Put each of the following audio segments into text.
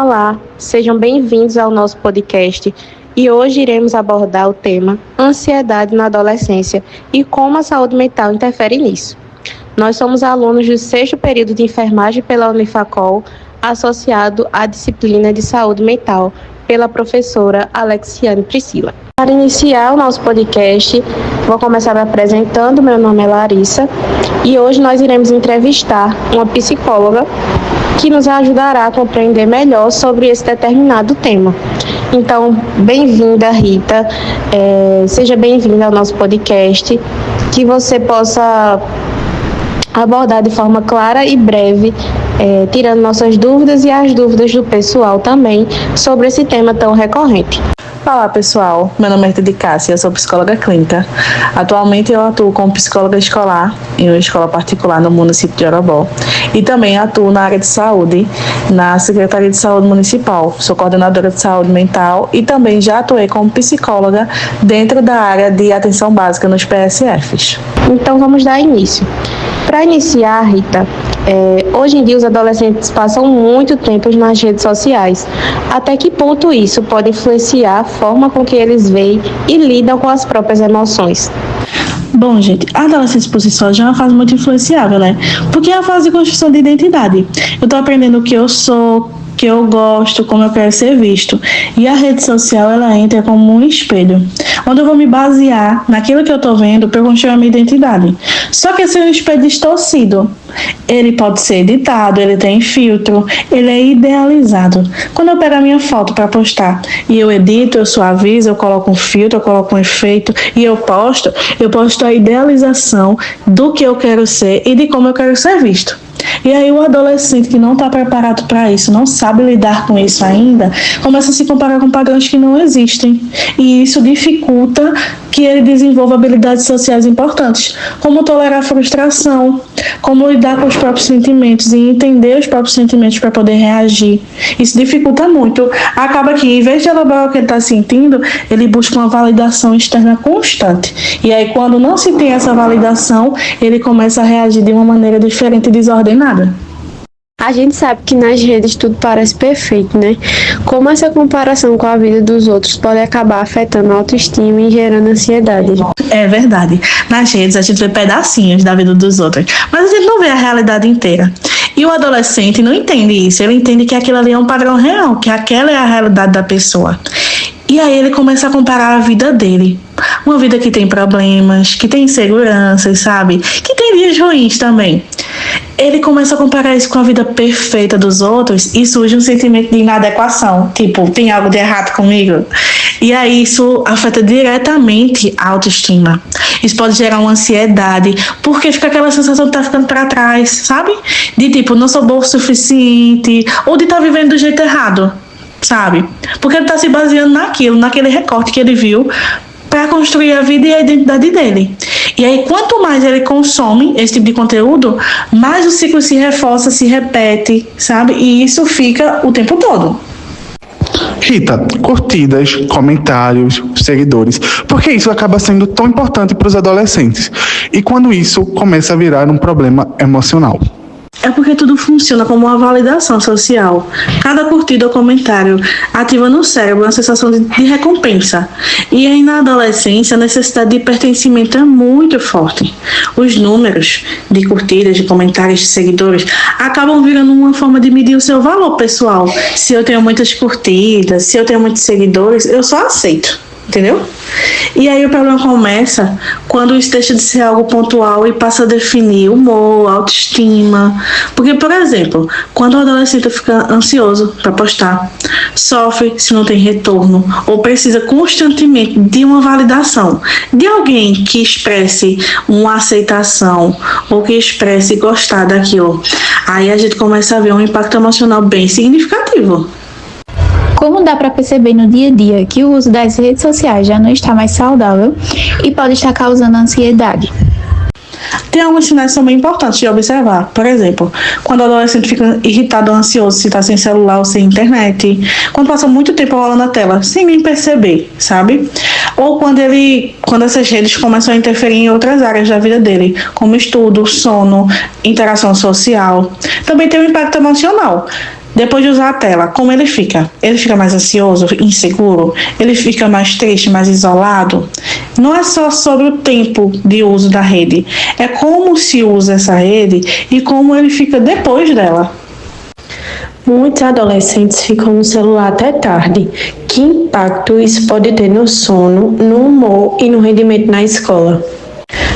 Olá, sejam bem-vindos ao nosso podcast e hoje iremos abordar o tema ansiedade na adolescência e como a saúde mental interfere nisso. Nós somos alunos do 6º período de enfermagem pela Unifacol, associado à disciplina de saúde mental pela professora Alexiane Priscila. Para iniciar o nosso podcast, vou começar me apresentando. Meu nome é Larissa e hoje nós iremos entrevistar uma psicóloga que nos ajudará a compreender melhor sobre esse determinado tema. Então, bem-vinda, Rita. Seja bem-vinda ao nosso podcast, que você possa abordar de forma clara e breve, tirando nossas dúvidas e as dúvidas do pessoal também sobre esse tema tão recorrente. Olá pessoal, meu nome é Rita de Cássia, eu sou psicóloga clínica. Atualmente eu atuo como psicóloga escolar em uma escola particular no município de Orobó e também atuo na área de saúde, na Secretaria de Saúde Municipal. Sou coordenadora de saúde mental e também já atuei como psicóloga dentro da área de atenção básica nos PSFs. Então vamos dar início. Para iniciar, Rita, hoje em dia os adolescentes passam muito tempo nas redes sociais. Até que ponto isso pode influenciar a forma com que eles veem e lidam com as próprias emoções? Bom, gente, a adolescência por si só já é uma fase muito influenciável, né? Porque é a fase de construção de identidade. Eu tô aprendendo o que eu sou, que eu gosto, como eu quero ser visto. E a rede social, ela entra como um espelho, onde eu vou me basear naquilo que eu tô vendo para construir a minha identidade. Só que esse é um espelho distorcido. Ele pode ser editado, ele tem filtro, ele é idealizado. Quando eu pego a minha foto para postar e eu edito, eu suavizo, eu coloco um filtro, eu coloco um efeito e eu posto a idealização do que eu quero ser e de como eu quero ser visto. E aí o adolescente que não está preparado para isso, não sabe lidar com isso ainda, começa a se comparar com padrões que não existem. E isso dificulta que ele desenvolva habilidades sociais importantes, como tolerar a frustração, como lidar com os próprios sentimentos e entender os próprios sentimentos para poder reagir. Isso dificulta muito. Acaba que, em vez de elaborar o que ele está sentindo, ele busca uma validação externa constante. E aí, quando não se tem essa validação, ele começa a reagir de uma maneira diferente e desordenada. A gente sabe que nas redes tudo parece perfeito, né? Como essa comparação com a vida dos outros pode acabar afetando a autoestima e gerando ansiedade. É verdade. Nas redes a gente vê pedacinhos da vida dos outros, mas a gente não vê a realidade inteira. E o adolescente não entende isso. Ele entende que aquilo ali é um padrão real, que aquela é a realidade da pessoa. E aí ele começa a comparar a vida dele. Uma vida que tem problemas, que tem inseguranças, sabe? Que tem dias ruins também. Ele começa a comparar isso com a vida perfeita dos outros e surge um sentimento de inadequação. Tipo, tem algo de errado comigo? E aí isso afeta diretamente a autoestima. Isso pode gerar uma ansiedade, porque fica aquela sensação de estar ficando para trás, sabe? De tipo, não sou bom o suficiente, ou de estar vivendo do jeito errado, sabe? Porque ele está se baseando naquele recorte que ele viu para construir a vida e a identidade dele. E aí, quanto mais ele consome esse tipo de conteúdo, mais o ciclo se reforça, se repete, sabe? E isso fica o tempo todo. Rita, curtidas, comentários, seguidores, por que isso acaba sendo tão importante para os adolescentes? E quando isso começa a virar um problema emocional? É porque tudo funciona como uma validação social. Cada curtida ou comentário ativa no cérebro uma sensação de recompensa. E aí na adolescência a necessidade de pertencimento é muito forte. Os números de curtidas, de comentários, de seguidores acabam virando uma forma de medir o seu valor pessoal. Se eu tenho muitas curtidas, se eu tenho muitos seguidores, eu só aceito. Entendeu? E aí o problema começa quando isso deixa de ser algo pontual e passa a definir humor, autoestima. Porque, por exemplo, quando o adolescente fica ansioso para postar, sofre se não tem retorno ou precisa constantemente de uma validação de alguém que expresse uma aceitação ou que expresse gostar daquilo, aí a gente começa a ver um impacto emocional bem significativo. Como dá para perceber no dia a dia que o uso das redes sociais já não está mais saudável e pode estar causando ansiedade? Tem alguns sinais que são bem importantes de observar. Por exemplo, quando o adolescente fica irritado ou ansioso se está sem celular ou sem internet. Quando passa muito tempo rolando na tela, sem nem perceber, sabe? Ou quando essas redes começam a interferir em outras áreas da vida dele, como estudo, sono, interação social. Também tem um impacto emocional. Depois de usar a tela, como ele fica? Ele fica mais ansioso, inseguro? Ele fica mais triste, mais isolado? Não é só sobre o tempo de uso da rede, é como se usa essa rede e como ele fica depois dela. Muitos adolescentes ficam no celular até tarde. Que impacto isso pode ter no sono, no humor e no rendimento na escola?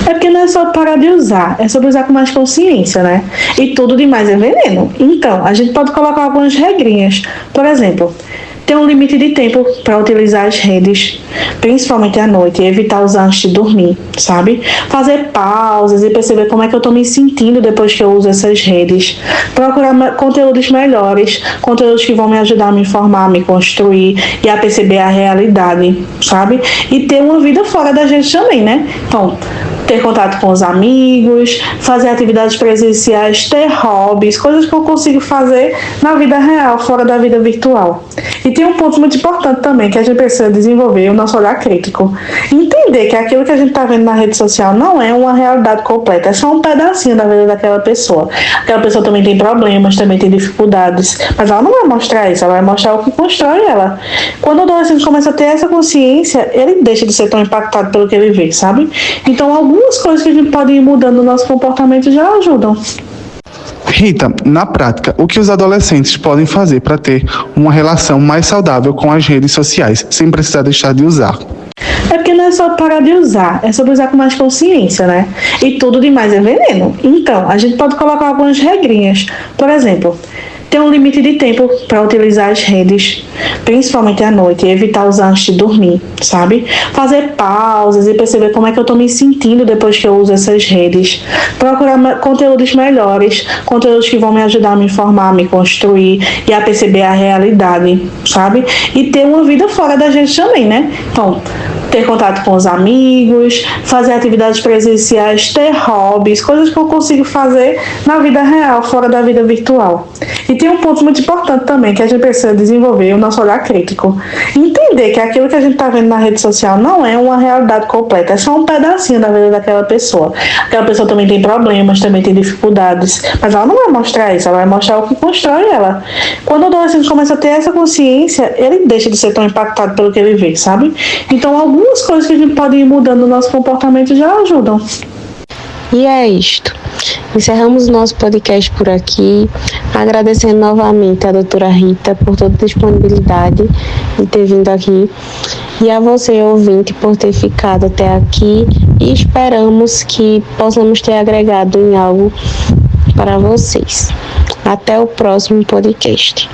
É porque não é só parar de usar, é sobre usar com mais consciência, né? E tudo demais é veneno. Então, a gente pode colocar algumas regrinhas. Por exemplo, ter um limite de tempo para utilizar as redes, principalmente à noite, e evitar usar antes de dormir, sabe? Fazer pausas e perceber como é que eu estou me sentindo depois que eu uso essas redes. Procurar conteúdos melhores, conteúdos que vão me ajudar a me informar, a me construir e a perceber a realidade, sabe? E ter uma vida fora da gente também, né? Então, ter contato com os amigos, fazer atividades presenciais, ter hobbies, coisas que eu consigo fazer na vida real, fora da vida virtual. E tem um ponto muito importante também, que a gente precisa desenvolver o nosso olhar crítico. Entender que aquilo que a gente está vendo na rede social não é uma realidade completa, é só um pedacinho da vida daquela pessoa. Aquela pessoa também tem problemas, também tem dificuldades, mas ela não vai mostrar isso, ela vai mostrar o que constrói ela. Quando o adolescente começa a ter essa consciência, ele deixa de ser tão impactado pelo que ele vê, sabe? Então, algumas coisas que a gente pode ir mudando no nosso comportamento já ajudam. Rita, na prática, o que os adolescentes podem fazer para ter uma relação mais saudável com as redes sociais, sem precisar deixar de usar? É porque não é só parar de usar, é sobre usar com mais consciência, né? E tudo demais é veneno. Então, a gente pode colocar algumas regrinhas. Por exemplo, ter um limite de tempo para utilizar as redes, principalmente à noite, e evitar usar antes de dormir, sabe? Fazer pausas e perceber como é que eu estou me sentindo depois que eu uso essas redes. Procurar conteúdos melhores, conteúdos que vão me ajudar a me informar, a me construir e a perceber a realidade, sabe? E ter uma vida fora da gente também, né? Então, ter contato com os amigos, fazer atividades presenciais, ter hobbies, coisas que eu consigo fazer na vida real, fora da vida virtual. E tem um ponto muito importante também, que a gente precisa desenvolver o nosso olhar crítico. Entender que aquilo que a gente está vendo na rede social não é uma realidade completa, é só um pedacinho da vida daquela pessoa. Aquela pessoa também tem problemas, também tem dificuldades, mas ela não vai mostrar isso, ela vai mostrar o que constrói ela. Quando o adolescente começa a ter essa consciência, ele deixa de ser tão impactado pelo que ele vê, sabe? Então, algumas coisas que a gente pode ir mudando no nosso comportamento já ajudam. E é isto. Encerramos o nosso podcast por aqui, agradecendo novamente a doutora Rita por toda a disponibilidade de ter vindo aqui e a você, ouvinte, por ter ficado até aqui, e esperamos que possamos ter agregado em algo para vocês. Até o próximo podcast.